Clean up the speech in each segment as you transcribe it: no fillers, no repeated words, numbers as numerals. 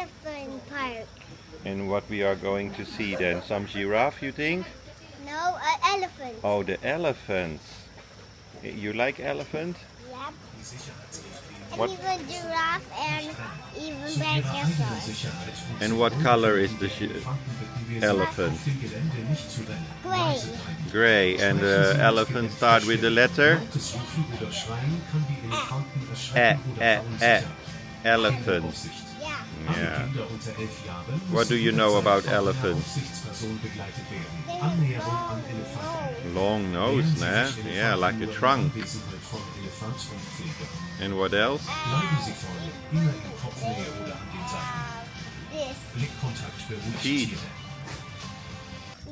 elephant park. And what we are going to see then? Some giraffe, you think? No, an elephant. Oh, the elephants. You like elephant? Yep. And What? even giraffe and even brachiosaurus. And what color is the elephant? Gray. Gray. And the elephant start with the letter? Elephant. Yeah. Yeah. What do you know about elephants? Long nose, nah? Yeah, like a trunk. And what else? This. Teeth.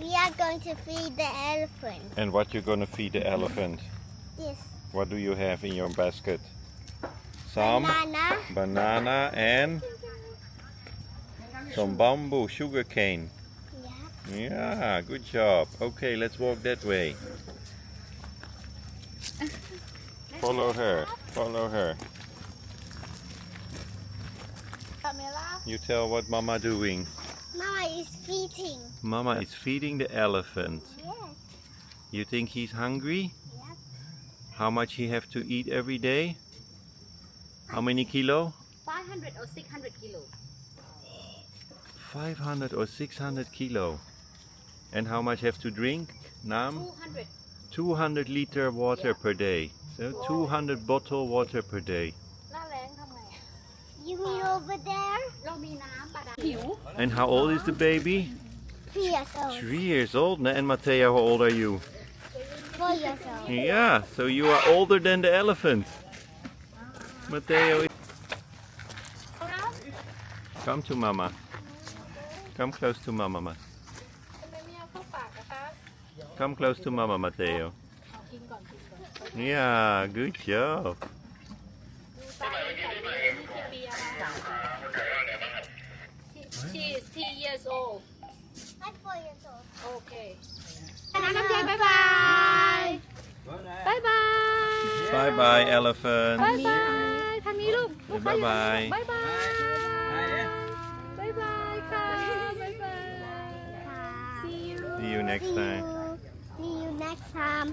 We are going to feed the elephant. And what you gonna feed the elephant? This. What do you have in your basket? Some banana and some bamboo, sugar cane. Yeah. Yeah, good job. Okay, let's walk that way. Follow her, follow her. You tell what Mama doing. Mama is feeding. Mama is feeding the elephant. Yes. You think he's hungry? Yep. How much he have to eat every day? How many kilo? 500 or 600 kilo. 500 or 600 kilo. And how much have to drink? Nam? 200. 200 liter water per day. So 200 bottle water per day. หน้าแรงทำไง You mean over there? เรามีน้ำบาดาลหิว And how old is the baby? 3 years old. 3 years old. And Mateo, how old are you? 4 years old. Yeah, so you are older than the elephant. Mateo, come to Mama. Come close to Mama. ทำไมไม่เอาเข้าปากอะคะ Come close to Mama, Mateo. เอากินก่อนกินก่อน Yeah, good job. ดูไซส์ใส่ดีที่ปีอะไรShe is 3 years old I'm 4 years old. โอเคน้ำเย็นบ๊ายบายบ๊ายบาย Bye bye, elephant. บ๊ายบายทางนี้ลูก Bye bye. บ๊ายบายบ๊ายบายค่ะบ๊ายบาย See you See you next time. See you next time.